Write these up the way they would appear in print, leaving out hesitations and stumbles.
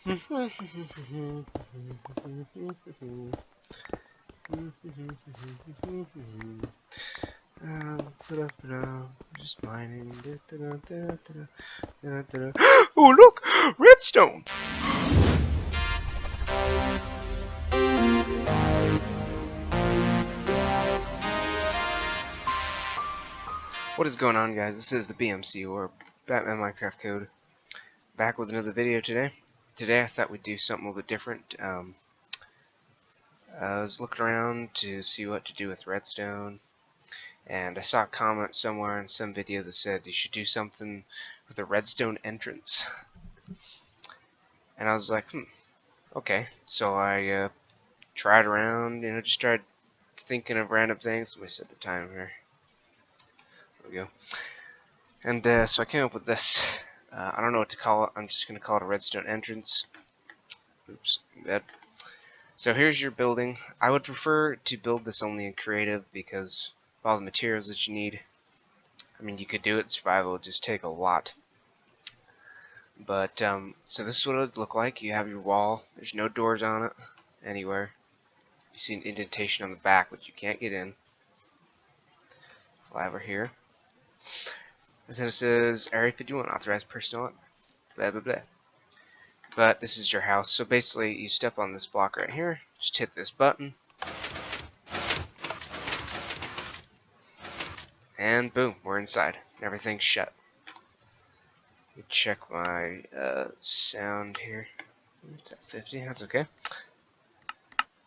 Just mining. Oh, look! Redstone! What is going on, guys? This is the BMC, or Batman Minecraft Code, back with another video today. Today I thought we'd do something a little bit different. I was looking around to see what to do with redstone, and I saw a comment somewhere in some video that said you should do something with a redstone entrance. And I was like, okay. So I tried around, just tried thinking of random things. Let me set the time here. There we go. And so I came up with this. I don't know what to call it. I'm just going to call it a redstone entrance. Oops, bad. So here's your building. I would prefer to build this only in creative because of all the materials that you need. I mean, you could do it in survival, it would just take a lot. But, so this is what it would look like. You have your wall. There's no doors on it anywhere. You see an indentation on the back, which you can't get in. Fly over here. And then it says Area 51, authorized personnel, blah blah blah. But this is your house, so basically you step on this block right here, just hit this button, and boom, we're inside. Everything's shut. Let me check my sound here. It's at 50, that's okay.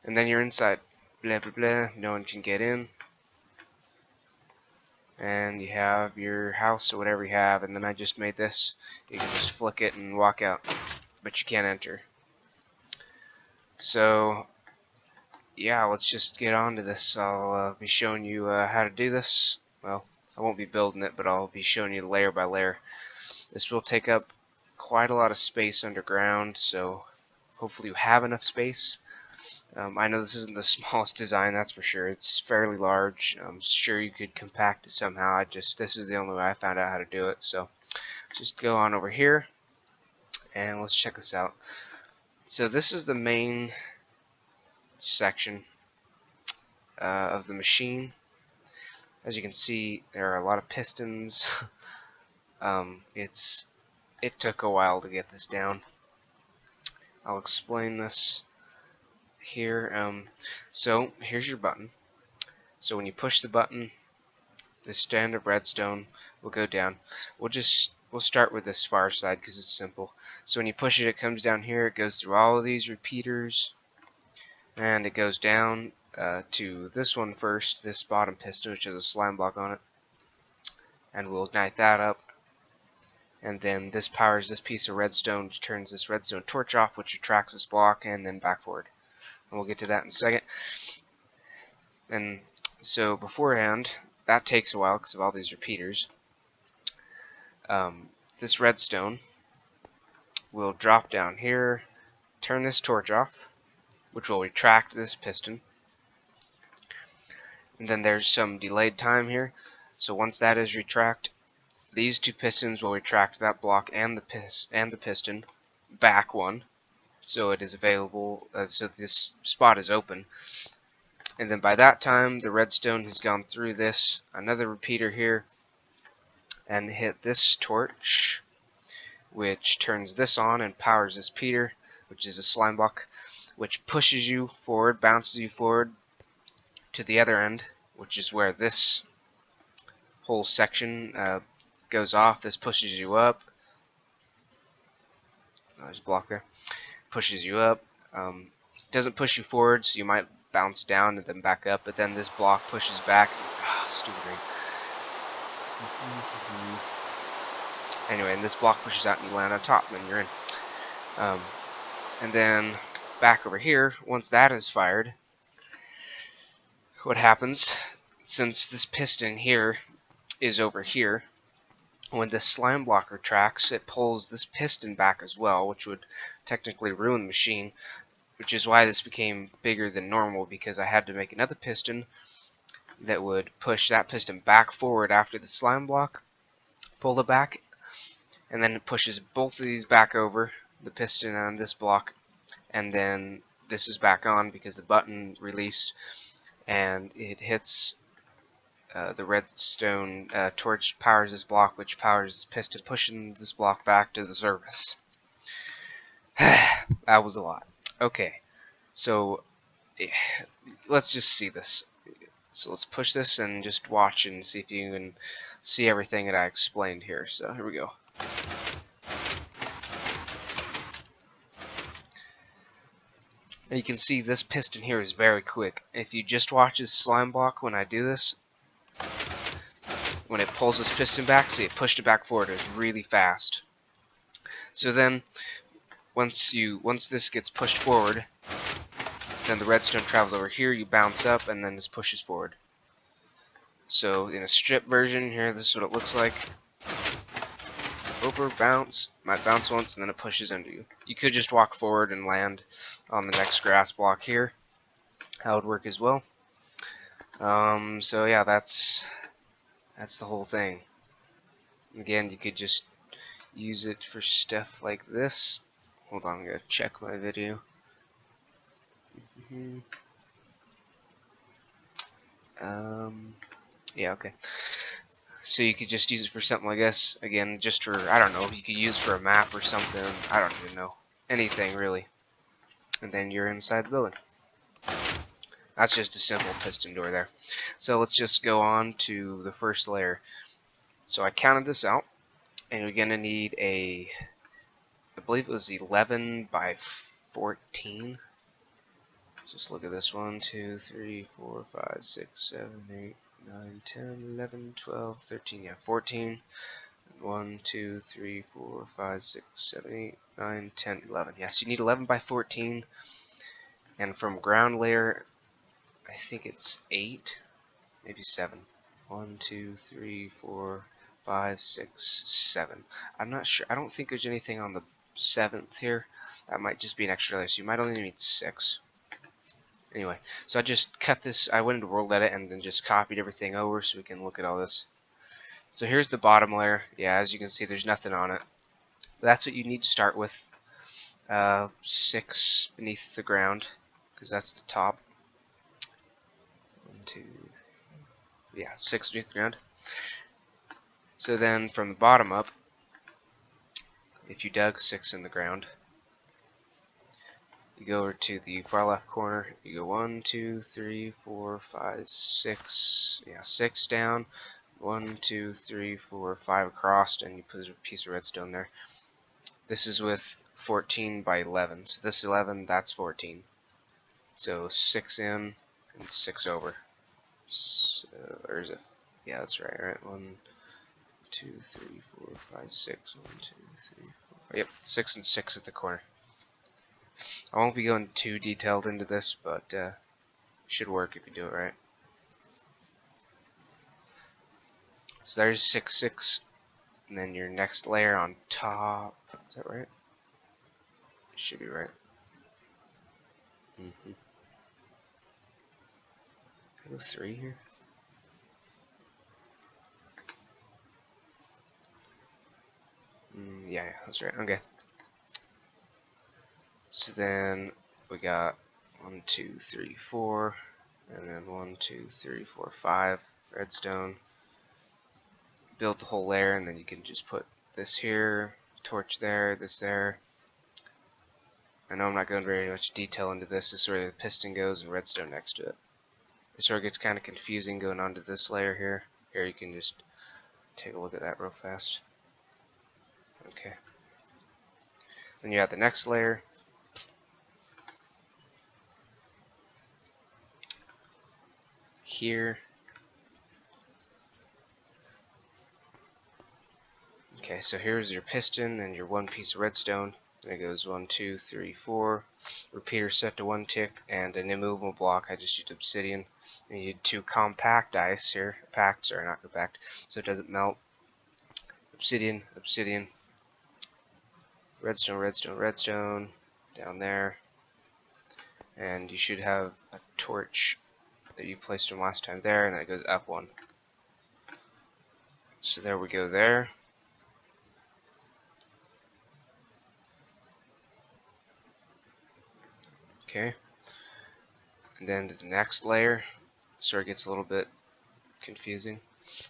And then you're inside. Blah blah blah, no one can get in. And you have your house or whatever you have, and then I just made this. You can just flick it and walk out, but you can't enter. So yeah, let's just get on to this. I'll be showing you how to do this. Well, I won't be building it, but I'll be showing you layer by layer. This will take up quite a lot of space underground, so hopefully you have enough space. I know this isn't the smallest design, that's for sure. It's fairly large. I'm sure you could compact it somehow. This is the only way I found out how to do it. So just go on over here and let's check this out. So this is the main section of the machine. As you can see, there are a lot of pistons. It took a while to get this down. I'll explain this here. So here's your button. So when you push the button, the stand of redstone will go down. We'll start with this far side because it's simple. So when you push it, it comes down here. It goes through all of these repeaters, and it goes down to this one first, this bottom piston, which has a slime block on it, and we'll ignite that up. And then this powers this piece of redstone, which turns this redstone torch off, which attracts this block, and then back forward. And we'll get to that in a second. And so beforehand, that takes a while because of all these repeaters. This redstone will drop down here, turn this torch off, which will retract this piston. And then there's some delayed time here. So once that is retract, these two pistons will retract that block and the piston back one, so it is available. So this spot is open. And then by that time, the redstone has gone through this another repeater here and hit this torch, which turns this on and powers this repeater, which is a slime block, which pushes you forward, bounces you forward to the other end, which is where this whole section goes off. This pushes you up. There's a block there. Pushes you up. Doesn't push you forward, so you might bounce down and then back up. But then this block pushes back. Stupid ring. Anyway, and this block pushes out and you land on top, and then you're in. And then back over here, once that is fired, what happens, since this piston here is over here, when the slime block retracts, it pulls this piston back as well, which would technically ruin the machine, which is why this became bigger than normal, because I had to make another piston that would push that piston back forward after the slime block, pull it back, and then it pushes both of these back over, the piston on this block, and then this is back on because the button released, and it hits the redstone torch powers this block, which powers this piston, pushing this block back to the surface. That was a lot. Okay, so let's just see this. So let's push this and just watch and see if you can see everything that I explained here. So here we go. And you can see this piston here is very quick. If you just watch this slime block when I do this, when it pulls this piston back, see it pushed it back forward. It's really fast. So then once this gets pushed forward, then the redstone travels over here, you bounce up, and then this pushes forward. So in a strip version here, this is what it looks like. Over, bounce, might bounce once, and then it pushes into you. You could just walk forward and land on the next grass block here. That would work as well. So yeah, that's the whole thing. Again, you could just use it for stuff like this. Hold on, I'm gonna check my video. Yeah, okay. So you could just use it for something like this. Again, just for, I don't know, you could use for a map or something. I don't even know. Anything, really. And then you're inside the building. That's just a simple piston door there. So let's just go on to the first layer. So I counted this out, and you're going to need a, I believe it was 11 by 14. Just look at this. 1, 2, 3, 4, 5, 6, 7, 8, 9, 10, 11, 12, 13, yeah, 14. 1, 2, 3, 4, 5, 6, 7, 8, 9, 10, 11. Yes, you need 11 by 14. And from ground layer, I think it's 8, maybe 7. 1, 2, 3, 4, 5, 6, 7. I'm not sure. I don't think there's anything on the 7th here. That might just be an extra layer, so you might only need 6. Anyway, so I just cut this. I went into World Edit and then just copied everything over so we can look at all this. So here's the bottom layer. Yeah, as you can see, there's nothing on it. That's what you need to start with. 6 beneath the ground, because that's the top. 1, 2, yeah, 6 beneath the ground. So then from the bottom up, if you dug 6 in the ground, you go over to the far left corner, you go 1, 2, 3, 4, 5, 6, yeah, 6 down, 1, 2, 3, 4, 5 across, and you put a piece of redstone there. This is with 14 by 11, so this 11, that's 14. So 6 in and 6 over. So, or is it? Yeah, that's right. 1, 2, 3, 4, 5, 6. 1, 2, 3, 4, 5. Yep, 6 and 6 at the corner. I won't be going too detailed into this, but it should work if you do it right. So there's 6, 6, and then your next layer on top. Is that right? It should be right. I go 3 here. Yeah, that's right. Okay. So then we got 1, 2, 3, 4, and then 1, 2, 3, 4, 5 redstone. Build the whole layer, and then you can just put this here, torch there, this there. I know I'm not going very much detail into this. This is where the piston goes and redstone next to it. It sort of gets kind of confusing going on to this layer here. Here you can just take a look at that real fast. Okay. Then you have the next layer. Here. Okay, so here's your piston and your one piece of redstone. Then it goes 1, 2, 3, 4. Repeater set to 1 tick, and an immovable block. I just used obsidian. And you need 2 compact ice here. Packed, sorry, not compact, so it doesn't melt. Obsidian, obsidian. Redstone, redstone, redstone. Down there. And you should have a torch that you placed from last time there, and then it goes up 1. So there we go there. Okay, and then to the next layer. Sort of gets a little bit confusing.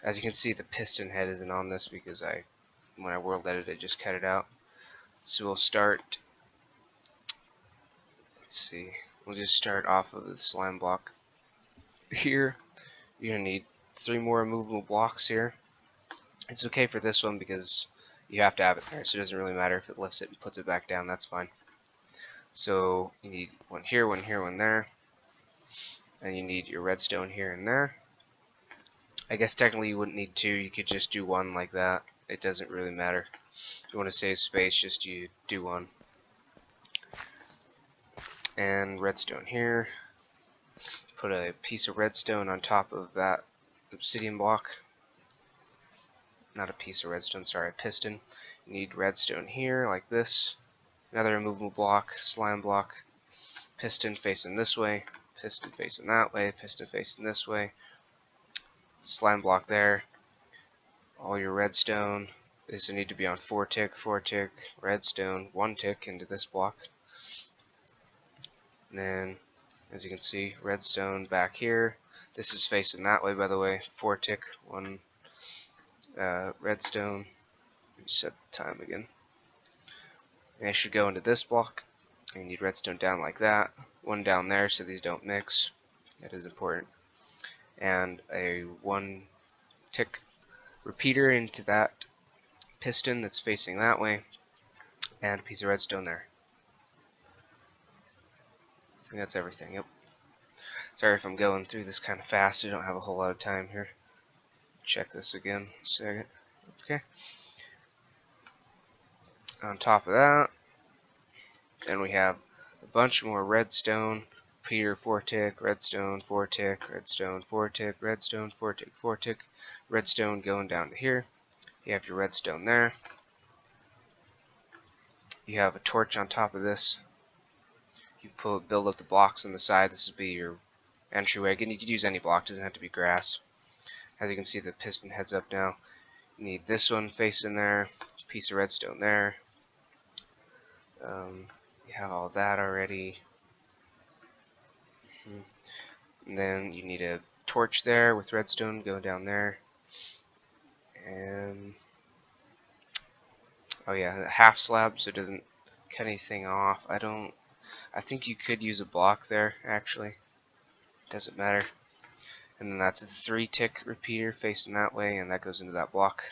As you can see, the piston head isn't on this because when I world edited, I just cut it out. So we'll start. Let's see. We'll just start off of the slime block here. You're gonna need 3 more removable blocks here. It's okay for this one because you have to have it there, so it doesn't really matter if it lifts it and puts it back down. That's fine. So you need one here, one here, one there, and you need your redstone here and there. I guess technically you wouldn't need 2. You could just do 1 like that. It doesn't really matter. If you want to save space, just you do 1. And redstone here. Put a piece of redstone on top of that obsidian block. Not a piece of redstone, sorry, a piston. You need redstone here, like this. Another removable block, slime block. Piston facing this way, piston facing that way, piston facing this way. Slime block there. All your redstone. This will need to be on 4 tick, 4 tick, redstone, 1 tick into this block. And then, as you can see, redstone back here. This is facing that way, by the way. 4 tick, 1 redstone. Set the time again. And it should go into this block. And you need redstone down like that. 1 down there so these don't mix. That is important. And a 1 tick repeater into that piston that's facing that way. And a piece of redstone there. I think that's everything. Yep. Sorry if I'm going through this kind of fast. I don't have a whole lot of time here. Check this again. Second. Okay. On top of that, then we have a bunch more redstone. Repeater 4 tick, redstone 4 tick, redstone 4 tick, redstone 4 tick, 4 tick, redstone going down to here. You have your redstone there. You have a torch on top of this. You build up the blocks on the side. This would be your entryway. Again, you could use any block, doesn't have to be grass. As you can see, the piston heads up now. You need this one facing there, piece of redstone there. You have all that already. And then you need a torch there with redstone going down there. And oh yeah, a half slab so it doesn't cut anything off. I think you could use a block there actually. Doesn't matter. And then that's a 3 tick repeater facing that way, and that goes into that block.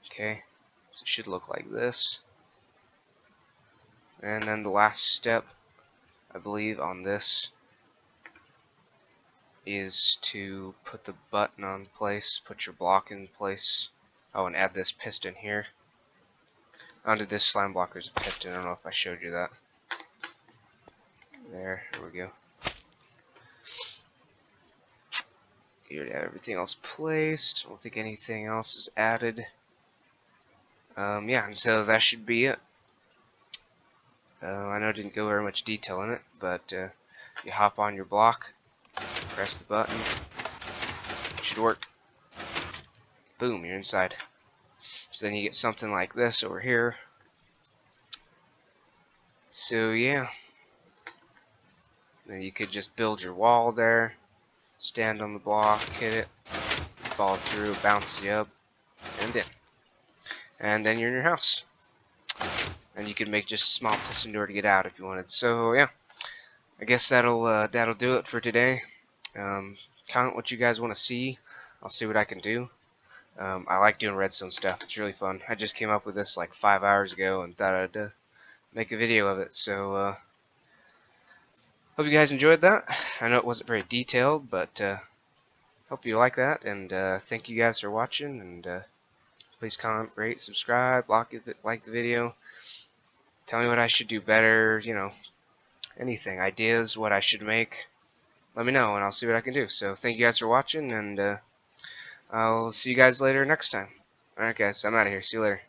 Okay, so it should look like this. And then the last step, I believe, on this is to put the button on place, put your block in place. Oh, and add this piston here. Onto this slime block there's a piston. I don't know if I showed you that. There we go. You already have everything else placed. I don't think anything else is added. Yeah, and so that should be it. I know I didn't go very much detail in it, but you hop on your block, press the button, it should work. Boom, you're inside. So then you get something like this over here. So yeah, then you could just build your wall there, stand on the block, hit it, fall through, bounce you up, and in. And then you're in your house. And you could make just a small piston door to get out if you wanted. So yeah, I guess that'll do it for today. Comment what you guys want to see. I'll see what I can do. I like doing redstone stuff. It's really fun. I just came up with this like 5 hours ago and thought I'd make a video of it. So hope you guys enjoyed that. I know it wasn't very detailed, but hope you like that. And thank you guys for watching. And please comment, rate, subscribe, like the video. Tell me what I should do better, you know, anything, ideas, what I should make. Let me know and I'll see what I can do. So thank you guys for watching, and I'll see you guys later next time. Alright guys, I'm out of here. See you later.